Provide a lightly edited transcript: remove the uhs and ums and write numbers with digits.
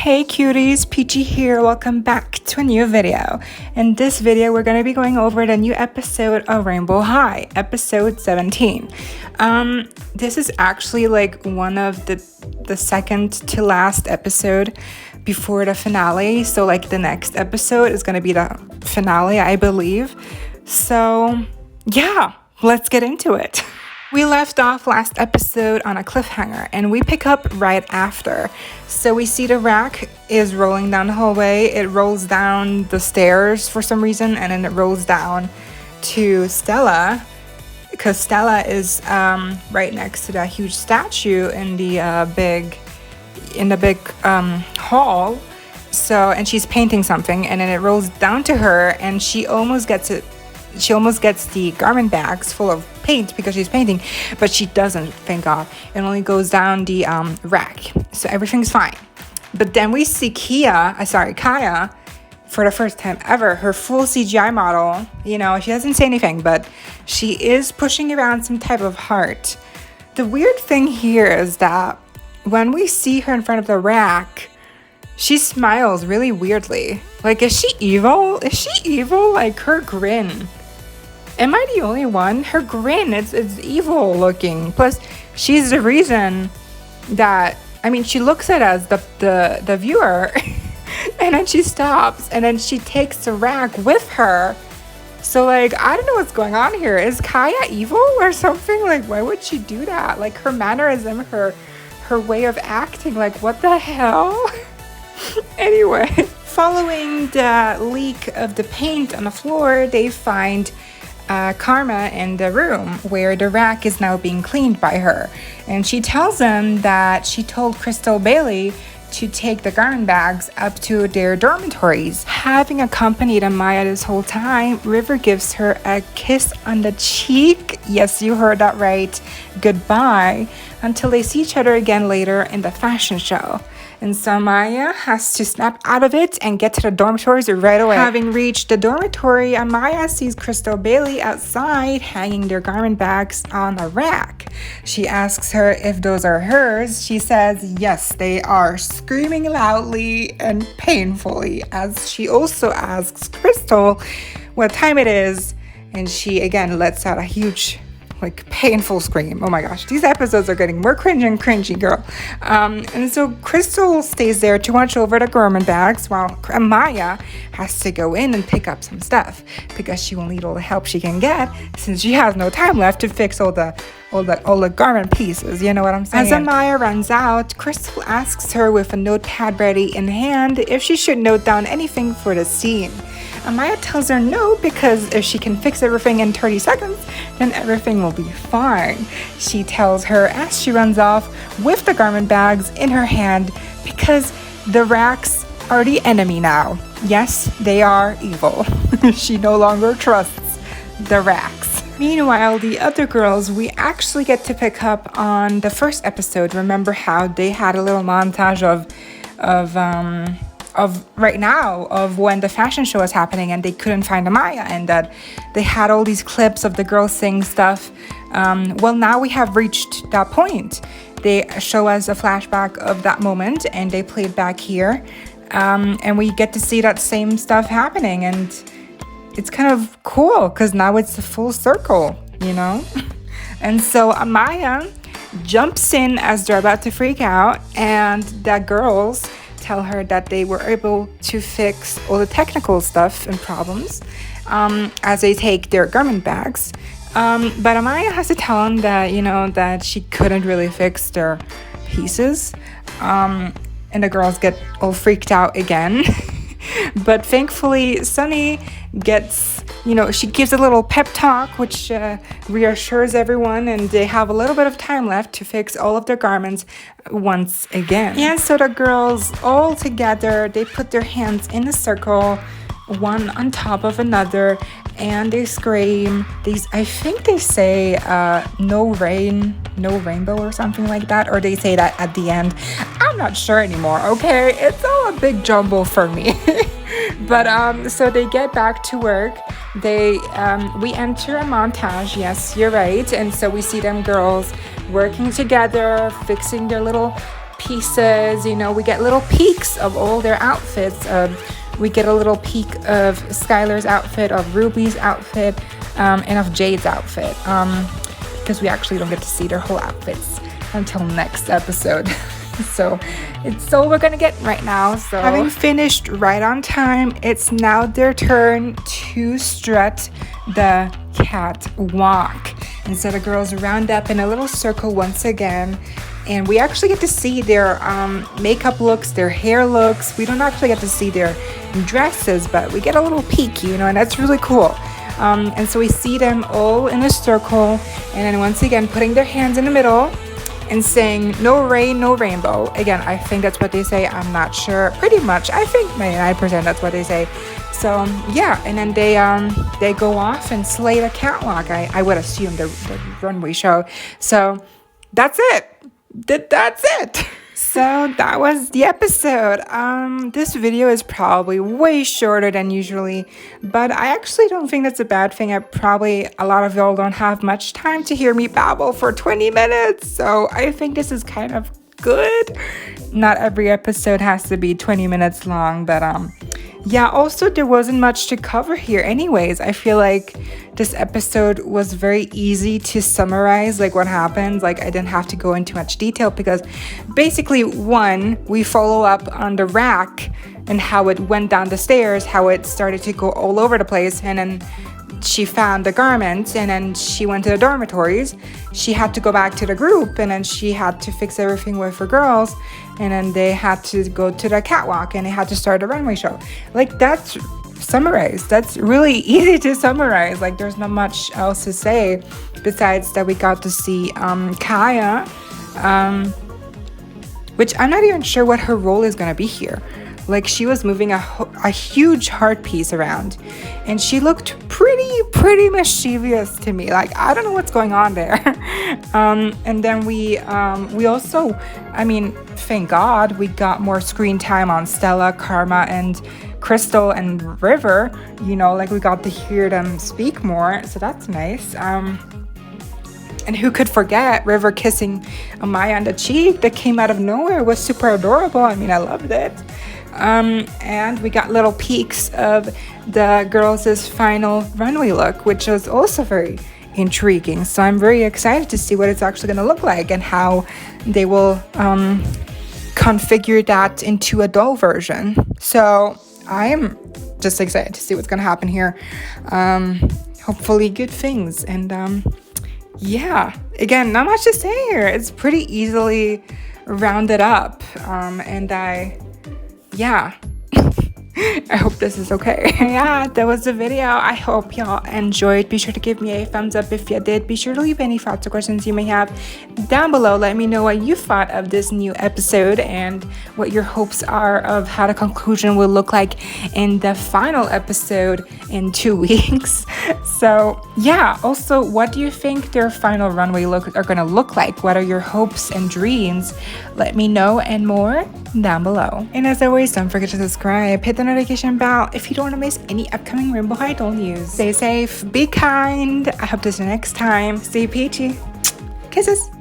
Hey cuties, PeachY here. Welcome back to a new video. In this video, we're going to be going over the new episode of Rainbow High, episode 17. This is actually like one of the second to last episode before the finale. So like the next episode is going to be the finale, I believe. So yeah, let's get into it. We left off last episode on a cliffhanger and we pick up right after. So we see the rack is rolling down the hallway. It rolls down the stairs for some reason and then it rolls down to Stella because Stella is right next to that huge statue in the big hall. So, and she's painting something and then it rolls down to her and she almost gets the garment bags full of paint because she's painting, but she doesn't, thank God. It only goes down the rack, so everything's fine. But then we see Kaya, for the first time ever, her full CGI model. You know, she doesn't say anything, but she is pushing around some type of heart. The weird thing here is that when we see her in front of the rack, she smiles really weirdly. Like, is she evil? Is she evil? Like, her grin. Am I the only one? Her grin, it's evil looking. Plus, she's the reason that, I mean, she looks at us, the viewer, and then she stops, and then she takes the rack with her. So, like, I don't know what's going on here. Is Kaya evil or something? Like, why would she do that? Like, her mannerism, her way of acting, like, what the hell? Anyway, following the leak of the paint on the floor, they find Karma in the room where the rack is now being cleaned by her. And she tells them that she told Crystal Bailey to take the garment bags up to their dormitories. Having accompanied Amaya this whole time, River gives her a kiss on the cheek. Yes, you heard that right. Goodbye. Until they see each other again later in the fashion show. And so Amaya has to snap out of it and get to the dormitories right away. Having reached the dormitory, Amaya sees Crystal Bailey outside hanging their garment bags on a rack. She asks her if those are hers. She says yes, they are, screaming loudly and painfully, as she also asks Crystal what time it is. And she again lets out a huge, like, painful scream. Oh my gosh, these episodes are getting more cringy and cringy, girl. And so Crystal stays there to watch over the garment bags while Amaya has to go in and pick up some stuff because she will need all the help she can get since she has no time left to fix all the garment pieces. You know what I'm saying? As Amaya runs out, Crystal asks her with a notepad ready in hand if she should note down anything for the scene. Amaya tells her no, because if she can fix everything in 30 seconds, then everything will be fine. She tells her as she runs off with the garment bags in her hand because the racks are the enemy now. Yes, they are evil. She no longer trusts the racks. Meanwhile, the other girls, we actually get to pick up on the first episode. Remember how they had a little montage of right now of when the fashion show was happening and they couldn't find Amaya and that they had all these clips of the girls saying stuff. Well, now we have reached that point. They show us a flashback of that moment and they play it back here. And we get to see that same stuff happening, and it's kind of cool because now it's a full circle, you know? And so Amaya jumps in as they're about to freak out, and the girls tell her that they were able to fix all the technical stuff and problems as they take their garment bags. But Amaya has to tell them that, you know, that she couldn't really fix their pieces. And the girls get all freaked out again. But thankfully, Sunny gets, you know, she gives a little pep talk, which reassures everyone, and they have a little bit of time left to fix all of their garments once again. And so the girls all together, they put their hands in a circle, one on top of another, and they scream. I think they say no rain, no rainbow or something like that, or they say that at the end. I'm not sure anymore, okay? It's all a big jumble for me. But so they get back to work. We enter a montage. Yes, you're right. And so we see them girls working together, fixing their little pieces. You know, we get little peeks of all their outfits. We get a little peek of Skylar's outfit, of Ruby's outfit, and of Jade's outfit, because we actually don't get to see their whole outfits until next episode. So it's all we're gonna get right now. So having finished right on time, it's now their turn to strut the catwalk. And so the girls round up in a little circle once again, and we actually get to see their makeup looks, their hair looks. We don't actually get to see their dresses, but we get a little peek, you know, and that's really cool. And so we see them all in a circle, and then once again putting their hands in the middle and saying no rain, no rainbow. Again, I think that's what they say. I'm not sure. Pretty much, I think 99% that's what they say. So yeah, and then they go off and slay the catwalk. I would assume the runway show. So that's it. That's it. So that was the episode. This video is probably way shorter than usually, but I actually don't think that's a bad thing. A lot of y'all don't have much time to hear me babble for 20 minutes, so I think this is kind of good. Not every episode has to be 20 minutes long, but yeah, also there wasn't much to cover here anyways. I feel like this episode was very easy to summarize, like what happens. Like I didn't have to go into much detail because basically, one, we follow up on the rack and how it went down the stairs, how it started to go all over the place, and then she found the garment, and then she went to the dormitories. She had to go back to the group, and then she had to fix everything with her girls, and then they had to go to the catwalk, and they had to start a runway show. Like, that's summarized. That's really easy to summarize. Like, there's not much else to say besides that we got to see Kaya, which I'm not even sure what her role is gonna be here. Like, she was moving a huge heart piece around, and she looked pretty mischievous to me. Like, I don't know what's going on there. And then we also, I mean, thank God we got more screen time on Stella, Karma, and Crystal and River. You know, like we got to hear them speak more, so that's nice. And who could forget River kissing Amaya on the cheek? That came out of nowhere. It was super adorable. I mean, I loved it. And we got little peeks of the girls' final runway look, which was also very intriguing. So I'm very excited to see what it's actually going to look like and how they will configure that into a doll version. So I'm just excited to see what's going to happen here. Hopefully good things. And yeah, again, not much to say here. It's pretty easily rounded up. Yeah, I hope this is okay. Yeah, that was the video. I hope y'all enjoyed. Be sure to give me a thumbs up if you did. Be sure to leave any thoughts or questions you may have down below. Let me know what you thought of this new episode and what your hopes are of how the conclusion will look like in the final episode in 2 weeks. So yeah, also, what do you think their final runway look are gonna look like? What are your hopes and dreams? Let me know and more down below. And as always, don't forget to subscribe, hit the notification bell if you don't want to miss any upcoming Rainbow High doll news. Stay safe, be kind. I hope to see you next time. Stay peachy. Kisses.